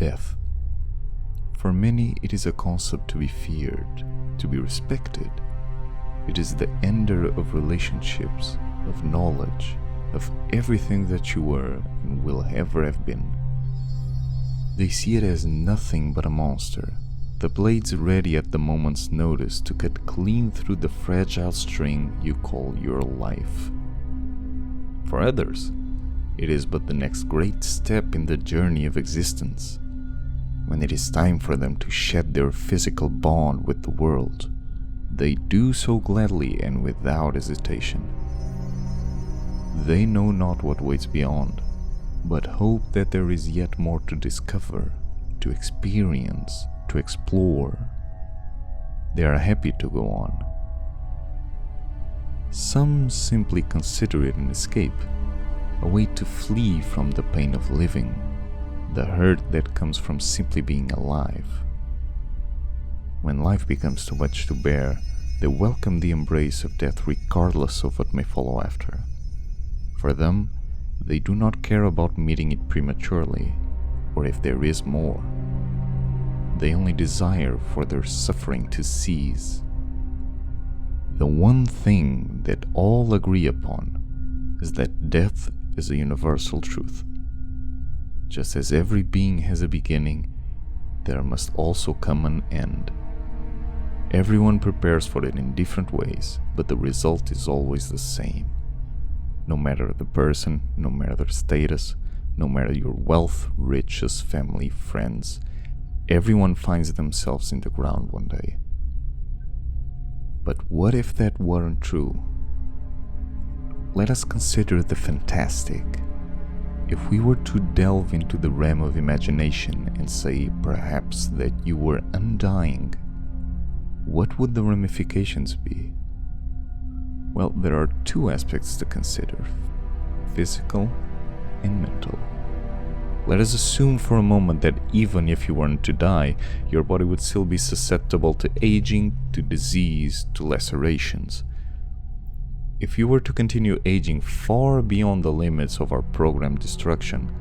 death. For many, it is a concept to be feared, to be respected. It is the ender of relationships, of knowledge, of everything that you were and will ever have been. They see it as nothing but a monster, the blades ready at the moment's notice to cut clean through the fragile string you call your life. For others, it is but the next great step in the journey of existence, when it is time for them to shed their physical bond with the world. They do so gladly and without hesitation. They know not what waits beyond, but hope that there is yet more to discover, to experience, to explore. They are happy to go on. Some simply consider it an escape, a way to flee from the pain of living, the hurt that comes from simply being alive. When life becomes too much to bear, they welcome the embrace of death regardless of what may follow after. For them, they do not care about meeting it prematurely, or if there is more. They only desire for their suffering to cease. The one thing that all agree upon is that death is a universal truth. Just as every being has a beginning, there must also come an end. Everyone prepares for it in different ways, but the result is always the same. No matter the person, no matter their status, no matter your wealth, riches, family, friends, everyone finds themselves in the ground one day. But what if that weren't true? Let us consider the fantastic. If we were to delve into the realm of imagination and say perhaps that you were undying, what would the ramifications be? Well, there are two aspects to consider: physical and mental. Let us assume for a moment that even if you weren't to die, your body would still be susceptible to aging, to disease, to lacerations. If you were to continue aging far beyond the limits of our programmed destruction,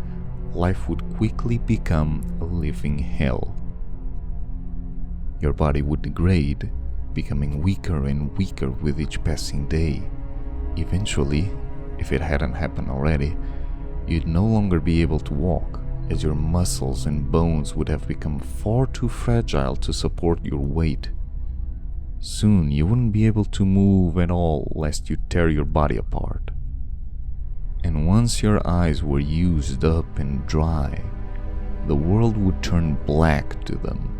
life would quickly become a living hell. Your body would degrade, becoming weaker and weaker with each passing day. Eventually, if it hadn't happened already, you'd no longer be able to walk, as your muscles and bones would have become far too fragile to support your weight. Soon you wouldn't be able to move at all lest you tear your body apart. And once your eyes were used up and dry, the world would turn black to them,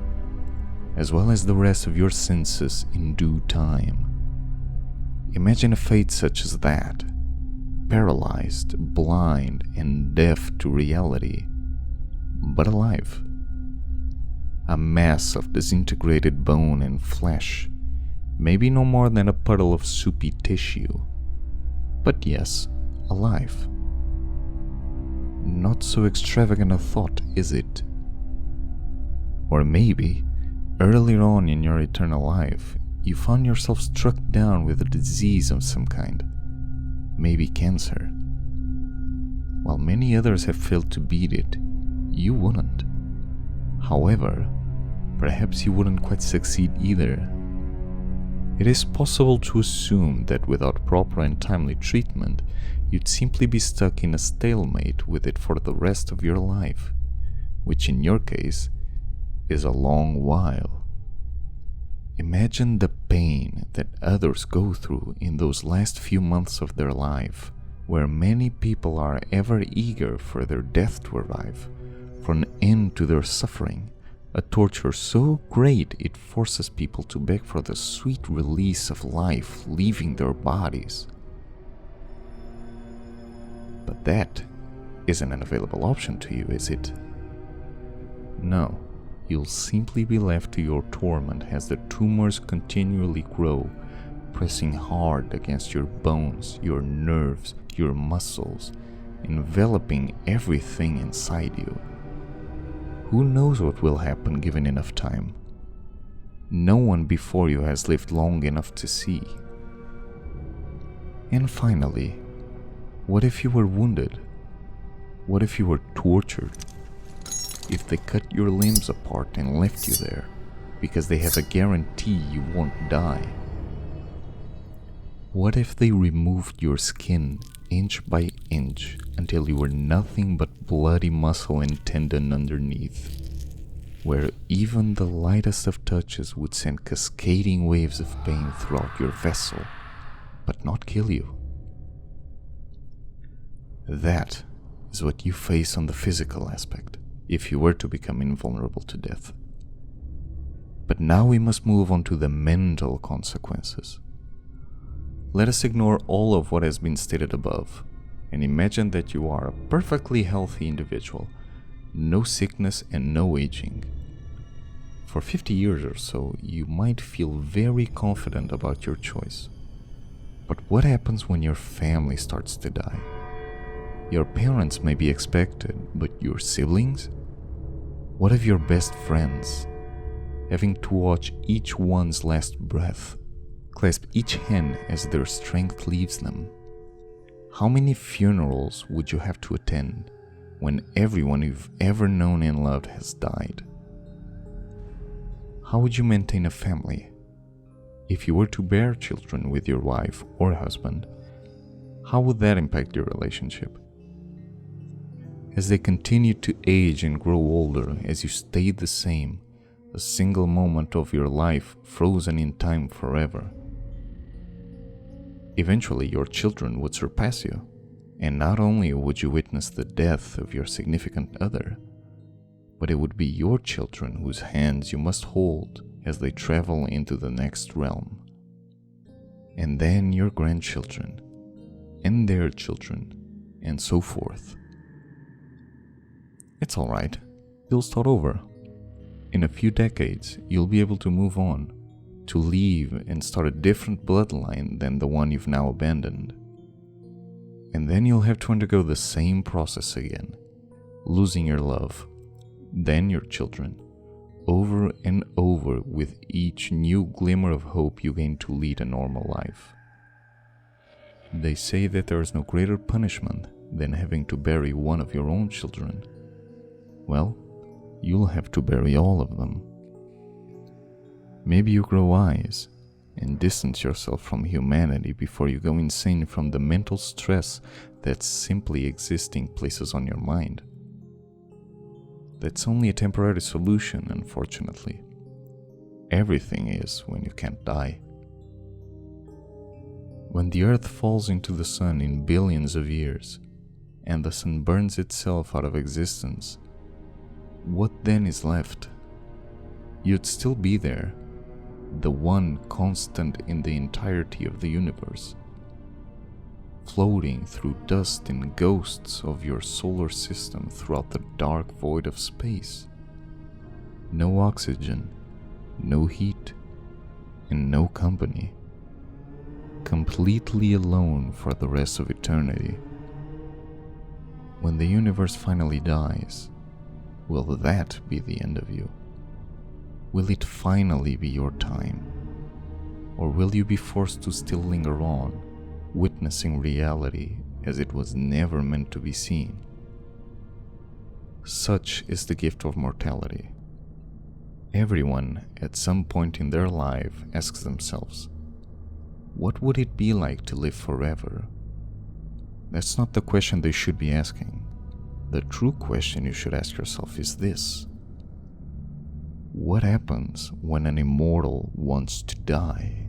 as well as the rest of your senses in due time. Imagine a fate such as that, paralyzed, blind, and deaf to reality, but alive. A mass of disintegrated bone and flesh, maybe no more than a puddle of soupy tissue, but yes, alive. Not so extravagant a thought, is it? Or maybe, earlier on in your eternal life, you found yourself struck down with a disease of some kind, maybe cancer. While many others have failed to beat it, you wouldn't. However, perhaps you wouldn't quite succeed either. It is possible to assume that without proper and timely treatment, you'd simply be stuck in a stalemate with it for the rest of your life, which in your case is a long while. Imagine the pain that others go through in those last few months of their life, where many people are ever eager for their death to arrive, for an end to their suffering, a torture so great it forces people to beg for the sweet release of life leaving their bodies. But that isn't an available option to you, is it? No. You'll simply be left to your torment as the tumors continually grow, pressing hard against your bones, your nerves, your muscles, enveloping everything inside you. Who knows what will happen given enough time? No one before you has lived long enough to see. And finally, what if you were wounded? What if you were tortured? if they cut your limbs apart and left you there because they have a guarantee you won't die? What if they removed your skin inch by inch until you were nothing but bloody muscle and tendon underneath, where even the lightest of touches would send cascading waves of pain throughout your vessel, but not kill you? That is what you face on the physical aspect, if you were to become invulnerable to death. But now we must move on to the mental consequences. Let us ignore all of what has been stated above, and imagine that you are a perfectly healthy individual, no sickness and no aging. For 50 years or so, you might feel very confident about your choice. But what happens when your family starts to die? Your parents may be expected, but your siblings? What of your best friends? Having to watch each one's last breath, clasp each hand as their strength leaves them. How many funerals would you have to attend when everyone you've ever known and loved has died? How would you maintain a family? If you were to bear children with your wife or husband, how would that impact your relationship? As they continue to age and grow older, as you stay the same, a single moment of your life frozen in time forever. Eventually, your children would surpass you, and not only would you witness the death of your significant other, but it would be your children whose hands you must hold as they travel into the next realm. And then your grandchildren, and their children, and so forth. It's alright, you'll start over. In a few decades, you'll be able to move on, to leave and start a different bloodline than the one you've now abandoned. And then you'll have to undergo the same process again, losing your love, then your children, over and over with each new glimmer of hope you gain to lead a normal life. They say that there is no greater punishment than having to bury one of your own children. Well, you'll have to bury all of them. Maybe you grow wise and distance yourself from humanity before you go insane from the mental stress that simply existing places on your mind. That's only a temporary solution, unfortunately. Everything is when you can't die. When the earth falls into the sun in billions of years, and the sun burns itself out of existence, what then is left? You'd still be there, the one constant in the entirety of the universe, floating through dust and ghosts of your solar system throughout the dark void of space. No oxygen, no heat, and no company. Completely alone for the rest of eternity. When the universe finally dies, will that be the end of you? Will it finally be your time? Or will you be forced to still linger on, witnessing reality as it was never meant to be seen? Such is the gift of mortality. Everyone, at some point in their life, asks themselves, what would it be like to live forever? That's not the question they should be asking. The true question you should ask yourself is this: what happens when an immortal wants to die?